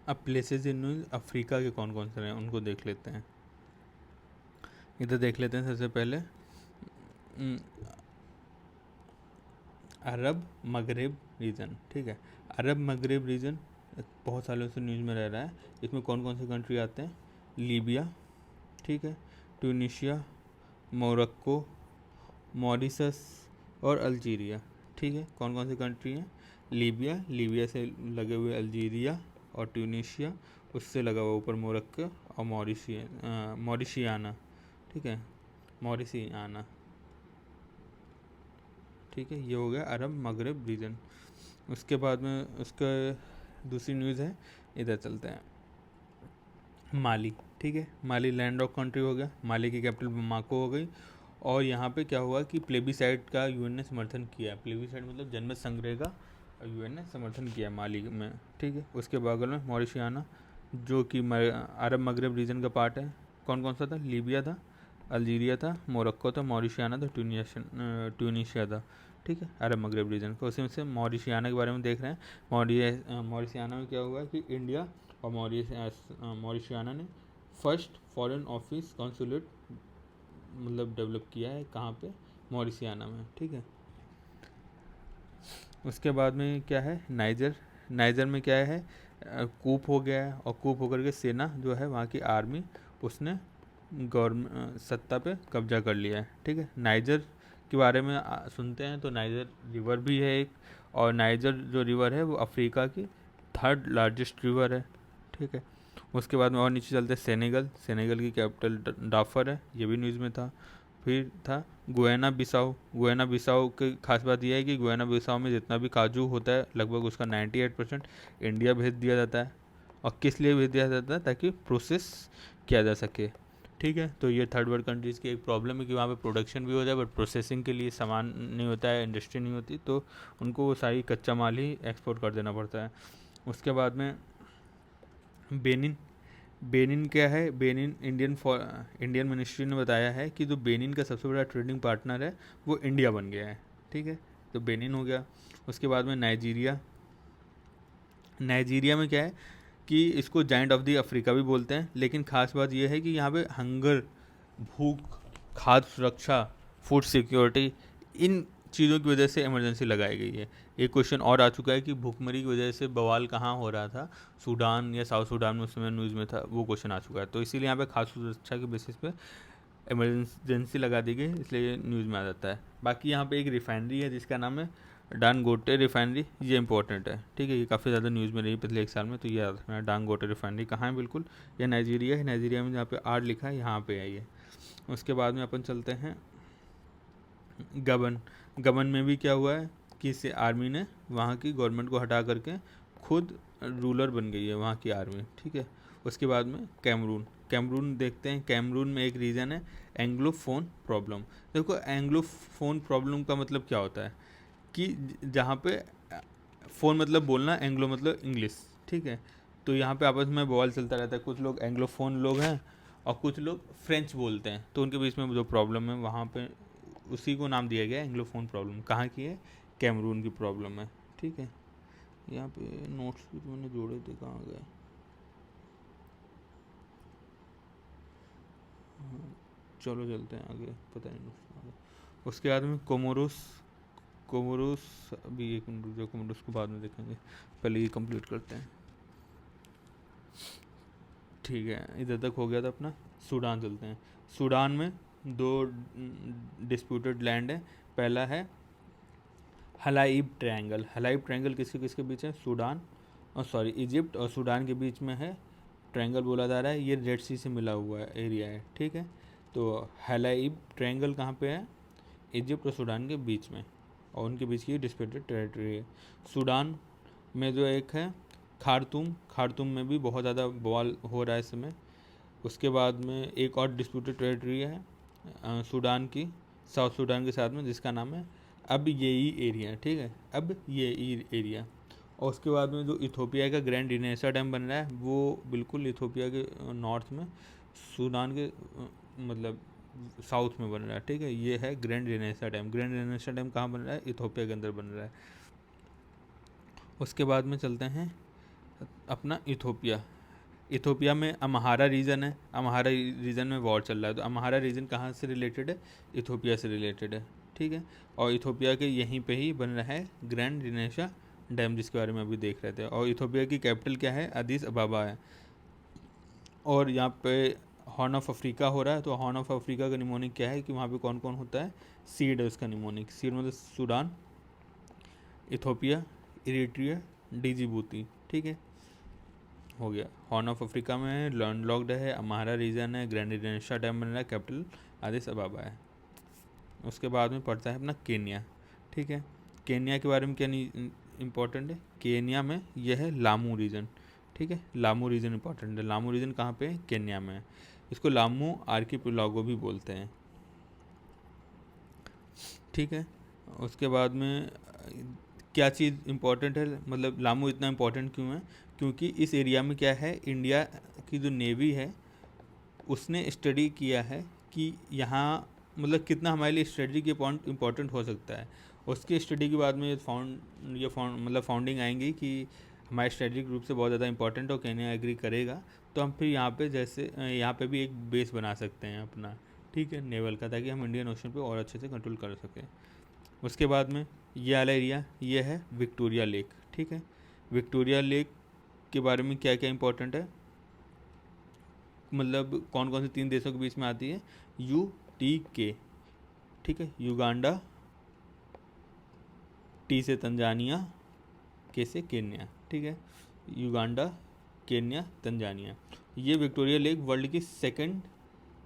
अब places in Africa के कौन कौन से हैं उनको देख लेते हैं। इधर देख लेते हैं सबसे पहले अरब मगरेब रीजन। ठीक है, अरब मगरेब रीजन बहुत सालों से न्यूज़ में रह रहा है। इसमें कौन कौन से कंट्री आते हैं? लीबिया, ठीक है, ट्यूनीशिया, मोरक्को, मॉरिशस और अल्जीरिया। ठीक है, कौन कौन सी कंट्री हैं? लीबिया, लीबिया से लगे हुए अल्जीरिया और ट्यूनीशिया, उससे लगा हुआ ऊपर मोरक्को और मॉरिशियाना। ठीक है, मॉरिशियाना। ठीक है, ये हो गया अरब मगरब रीजन। उसके बाद में उसका दूसरी न्यूज़ है, इधर चलते हैं, माली। ठीक है, माली लैंड ऑफ कंट्री हो गया, माली की कैपिटल बमाको हो गई। और यहाँ पे क्या हुआ कि प्लेबीसाइड का यूएन ने समर्थन किया। प्लेबीसाइड मतलब जनमत संग्रह का यूएन ने समर्थन किया माली में। ठीक है, उसके बगल में मॉरिशियाना जो कि अरब मगरब रीजन का पार्ट है। कौन कौन सा था? लीबिया था, अल्जीरिया था, मोरक्को था, मॉरिशियाना था, ट्यूनीशिया था। ठीक है, अरब मगरब रीजन को उसी में से मॉरिशियाना के बारे में देख रहे हैं। मॉरिशियाना में क्या हुआ कि इंडिया और मॉरिशियाना ने फर्स्ट फॉरेन ऑफिस कॉन्सुलेट मतलब डेवलप किया है। कहाँ पे? मॉरिशियाना में। ठीक है, उसके बाद में क्या है? नाइजर। नाइजर में क्या है? कूप हो गया है और कूप होकर के सेना जो है वहाँ की आर्मी उसने गवर्नमेंट सत्ता पे कब्जा कर लिया है। ठीक है, नाइजर के बारे में सुनते हैं तो नाइजर रिवर भी है एक, और नाइजर जो रिवर है वो अफ्रीका की थर्ड लार्जेस्ट रिवर है। ठीक है, उसके बाद में और नीचे चलते हैं, सेनेगल। सेनेगल की कैपिटल डाफर है, ये भी न्यूज़ में था। फिर था गुयाना बिसाऊ। गुयाना बिसाऊ की खास बात यह है कि गुयाना बिसाऊ में जितना भी काजू होता है लगभग उसका 98% इंडिया भेज दिया जाता है। और किस लिए भेज दिया जाता है? ताकि प्रोसेस किया जा सके। ठीक है, तो ये थर्ड वर्ल्ड कंट्रीज़ की एक प्रॉब्लम है कि वहाँ पे प्रोडक्शन भी हो जाए बट प्रोसेसिंग के लिए सामान नहीं होता है, इंडस्ट्री नहीं होती, तो उनको वो सारी कच्चा माल ही एक्सपोर्ट कर देना पड़ता है। उसके बाद में बेनिन। बेनिन क्या है? बेनिन इंडियन मिनिस्ट्री ने बताया है कि जो बेनिन का सबसे बड़ा ट्रेडिंग पार्टनर है वो इंडिया बन गया है। ठीक है, तो बेनिन हो गया। उसके बाद में नाइजीरिया। नाइजीरिया में क्या है कि इसको जाइंट ऑफ द अफ्रीका भी बोलते हैं, लेकिन खास बात यह है कि यहाँ पे हंगर, भूख, खाद्य सुरक्षा, फूड सिक्योरिटी, इन चीज़ों की वजह से इमरजेंसी लगाई गई है। एक क्वेश्चन और आ चुका है कि भूखमरी की वजह से बवाल कहाँ हो रहा था, सूडान या साउथ सूडान में उस समय न्यूज़ में था, वो क्वेश्चन आ चुका है। तो इसीलिए यहाँ पे खाद्य सुरक्षा के बेसिस पे इमरजेंसी लगा दी गई, इसलिए न्यूज़ में आ जाता है। बाकी यहाँ पे एक रिफाइनरी है जिसका नाम है डानगोटे रिफाइनरी, ये इंपॉर्टेंट है। ठीक है, ये काफ़ी ज़्यादा न्यूज़ में रही पिछले एक साल में, तो ये याद रखना। डांगोटे रिफाइनरी कहाँ है? बिल्कुल ये नाइजीरिया है। नाइजीरिया में जहाँ पे आर लिखा है यहाँ पे है ये। उसके बाद में अपन चलते हैं गबन। गबन में भी क्या हुआ है कि इससे आर्मी ने वहाँ की गवर्नमेंट को हटा करके खुद रूलर बन गई है वहाँ की आर्मी। ठीक है, उसके बाद में कैमरून। कैमरून देखते हैं, कैमरून में एक रीज़न है एंग्लोफोन प्रॉब्लम। देखो, एंग्लोफोन प्रॉब्लम का मतलब क्या होता है कि जहाँ पे फ़ोन मतलब बोलना, एंग्लो मतलब इंग्लिश। ठीक है, तो यहाँ पे आपस में बवाल चलता रहता है। कुछ लोग एंग्लोफोन लोग हैं और कुछ लोग फ्रेंच बोलते हैं, तो उनके बीच में जो प्रॉब्लम है वहाँ पे उसी को नाम दिया गया एंग्लोफोन प्रॉब्लम। कहाँ की है? कैमरून की प्रॉब्लम है। ठीक है, यहाँ पे नोट्स भी मैंने जोड़े थे, कहाँ गए? हाँ, चलो चलते हैं आगे, पता नहीं notes कहाँ गए। उसके बाद में कोमोरोस। कोमोरोस अभी एक मिनट रुक जाओ, कोमोरोस को बाद में देखेंगे, पहले ये कंप्लीट करते हैं। ठीक है, इधर तक हो गया था अपना। सूडान चलते हैं। सूडान में दो डिस्प्यूटेड लैंड है। पहला है हलाइब ट्रायंगल। हलाइब ट्रायंगल किसके किसके बीच है? सूडान और सॉरी इजिप्ट और सूडान के बीच में है। ट्रायंगल बोला जा रहा है, ये रेड सी से मिला हुआ है एरिया है। ठीक है, तो हलाइब ट्रायंगल कहाँ पे है? इजिप्ट और सूडान के बीच में, और उनके बीच की डिस्प्यूटेड टेरिटरी है। सूडान में जो एक है खार्तूम, खार्तूम में भी बहुत ज़्यादा बवाल हो रहा है इस समय। उसके बाद में एक और डिस्प्यूटेड टेरिटरी है सूडान की, साउथ सूडान के साथ में, जिसका नाम है अब यही एरिया। ठीक है, अब ये एरिया। और उसके बाद में जो इथोपिया का ग्रैंड डिनेसा डैम बन रहा है वो बिल्कुल इथोपिया के नॉर्थ में, सूडान के मतलब साउथ में बन रहा है। ठीक है, ये है ग्रैंड डिनेसा डैम। ग्रैंड डिनेसा डैम कहाँ बन रहा है? इथोपिया के अंदर बन रहा है। उसके बाद में चलते हैं अपना इथोपिया। इथोपिया में अम्हारा रीजन है, अम्हारा रीजन में वॉर चल रहा है, तो अम्हारा रीजन कहाँ से रिलेटेड है? इथोपिया से रिलेटेड है, ठीक है। और इथोपिया के यहीं पे ही बन रहा है ग्रैंड रिनेशा डैम, जिसके बारे में अभी देख रहे थे। और इथोपिया की कैपिटल क्या है? अदीस अबाबा है। और यहाँ पे हॉर्न ऑफ अफ्रीका हो रहा है, तो हॉर्न ऑफ अफ्रीका का निमोनिक क्या है कि वहाँ पे कौन कौन होता है? सीड है उसका निमोनिक। सीड मतलब सूडान, इथोपिया, इरिट्रिया, डिजिबूती, ठीक है, हो गया। हॉर्न ऑफ अफ्रीका में लैंडलॉक्ड है, अम्हारा रीजन है, ग्रैंड रिनेशा डैम बन रहा है, कैपिटल अदीस अबाबा है। उसके बाद में पड़ता है अपना केन्या, ठीक है। केन्या के बारे में क्या इम्पोर्टेंट है? केन्या में यह है लामू रीजन, ठीक है। लामू रीजन इंपॉर्टेंट है। लामू रीजन कहाँ पे है? केन्या में है। इसको लामू आर्किपेलागो भी बोलते हैं, ठीक है। उसके बाद में क्या चीज़ इंपॉर्टेंट है, मतलब लामू इतना इम्पोर्टेंट क्यों है? क्योंकि इस एरिया में क्या है, इंडिया की जो नेवी है उसने स्टडी किया है कि यहाँ मतलब कितना हमारे लिए स्ट्रेटजी के पॉइंट इंपॉर्टेंट हो सकता है। उसकी स्टडी के बाद में ये मतलब फाउंडिंग आएंगी कि हमारे स्ट्रेटजिक रूप से बहुत ज़्यादा इंपॉर्टेंट हो, केन्या एग्री करेगा, तो हम फिर यहाँ पे जैसे यहाँ पे भी एक बेस बना सकते हैं अपना, ठीक है, नेवल का, ताकि हम इंडियन ओशन पे और अच्छे से कंट्रोल कर सकें। उसके बाद में ये वाला एरिया ये है विक्टोरिया लेक, ठीक है। विक्टोरिया लेक के बारे में क्या क्या इंपॉर्टेंट है, मतलब कौन कौन से 3 देशों के बीच में आती है? UTK, ठीक है, युगांडा, T से तंजानिया, K से केन्या, ठीक है, युगांडा, केन्या, तंजानिया। ये विक्टोरिया लेक वर्ल्ड की सेकंड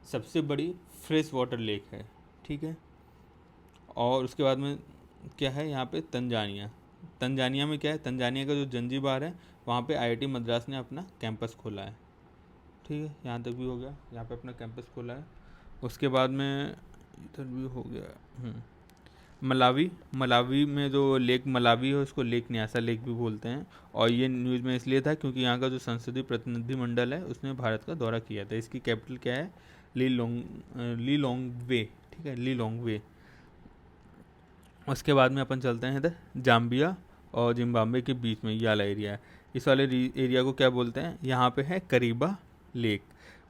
सबसे बड़ी फ्रेश वाटर लेक है, ठीक है। और उसके बाद में क्या है यहाँ पे? तंजानिया। तंजानिया में क्या है? तंजानिया का जो जंजीबार है वहाँ पे IIT मद्रास ने अपना कैंपस खोला है, ठीक है। यहाँ तक भी हो गया, यहाँ पे अपना कैंपस खोला है। उसके बाद में इधर भी हो गया। मलावी। मलावी में जो लेक मलावी है उसको लेक न्यासा लेक भी बोलते हैं। और ये न्यूज़ में इसलिए था क्योंकि यहाँ का जो संसदीय प्रतिनिधिमंडल है उसने भारत का दौरा किया था। इसकी कैपिटल क्या है? लीलोंगवे, ठीक है, लीलोंगवे। उसके बाद में अपन चलते हैं इधर जाम्बिया और जिम्बाब्वे के बीच में ये वाला एरिया है। इस वाले एरिया को क्या बोलते हैं? यहाँ पे है करीबा लेक।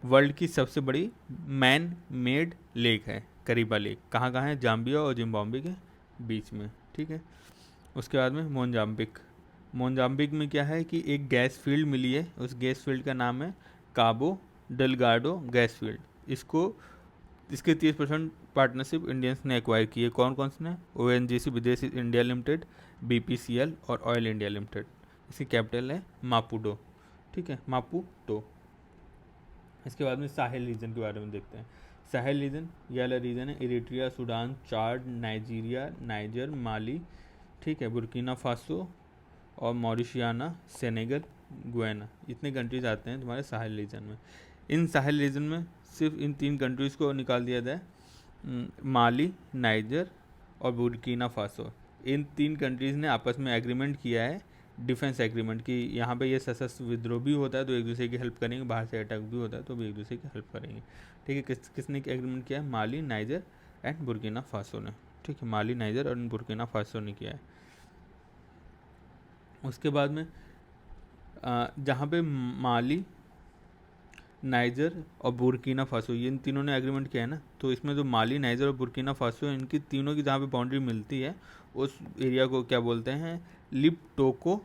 वर्ल्ड की सबसे बड़ी मैन मेड लेक है करीबा लेक। कहाँ कहाँ है? जाम्बिया और जिम्बाब्वे के बीच में, ठीक है। उसके बाद में मोजाम्बिक। मोजाम्बिक में क्या है कि एक गैस फील्ड मिली है, उस गैस फील्ड का नाम है काबो डेलगाडो गैस फील्ड। इसके 30% पार्टनरशिप इंडियंस ने एक्वायर की है। कौन कौन से ने? ONGC विदेश इंडिया लिमिटेड, BPCL और ऑयल इंडिया लिमिटेड। इसकी कैपिटल है मापुटो, ठीक है, मापुटो। इसके बाद में साहेल रीजन के बारे में देखते हैं। साहेल रीजन ये वाला रीजन है इरिट्रिया, सूडान, चाड, नाइजीरिया, नाइजर, माली, ठीक है, बुर्किना फासो और मॉरिशियाना, सेनेगल, गुयाना, इतने कंट्रीज आते हैं तुम्हारे साहेल रीजन में। इन साहेल रीजन में सिर्फ इन 3 कंट्रीज़ को निकाल दिया जाए, माली, नाइजर और बुर्किना फासो। इन 3 कंट्रीज़ ने आपस में एग्रीमेंट किया है, डिफेंस एग्रीमेंट, कि यहाँ पे ये सशस्त्र विद्रोह भी होता है तो एक दूसरे की हेल्प करेंगे, बाहर से अटैक भी होता है तो भी एक दूसरे की हेल्प करेंगे, ठीक है। किसने एग्रीमेंट किया है? माली, नाइजर एंड बुर्किना फासो ने, ठीक है, माली, नाइजर और बुर्किना फासो ने किया है। उसके बाद में जहाँ पे माली, नाइजर और बुर्किना फासो ये इन तीनों ने एग्रीमेंट किया है ना, तो इसमें जो माली, नाइजर और बुर्किना फासो इनकी तीनों की जहाँ पे बाउंड्री मिलती है उस एरिया को क्या बोलते हैं? लिप्टोको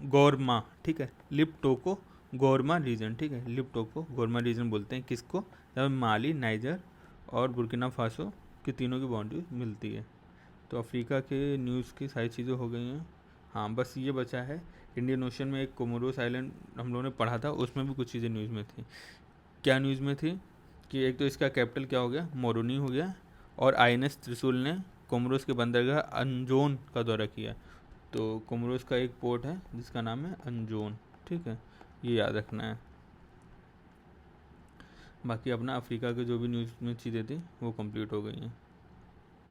गोरमा, ठीक है, लिप्टोको गोरमा रीजन, ठीक है, लिप्टोको गोरमा रीजन बोलते हैं किसको? जब माली, नाइजर और बुर्किना फासो की तीनों की बाउंड्री मिलती है। तो अफ्रीका के न्यूज़ की सारी चीज़ें हो गई हैं। हाँ, बस ये बचा है इंडियन ओशन में एक कोमोरोस आइलैंड हम लोगों ने पढ़ा था, उसमें भी कुछ चीज़ें न्यूज़ में थी। क्या न्यूज़ में थी कि एक तो इसका कैपिटल क्या हो गया? मोरोनी हो गया। और INS त्रिशूल ने कोमोरोस के बंदरगाह अंजोन का दौरा किया। तो कोमोरोस का एक पोर्ट है जिसका नाम है अंजोन, ठीक है, ये याद रखना है। बाकी अपना अफ्रीका के जो भी न्यूज़ में चीज़ें थी वो कंप्लीट हो गई हैं।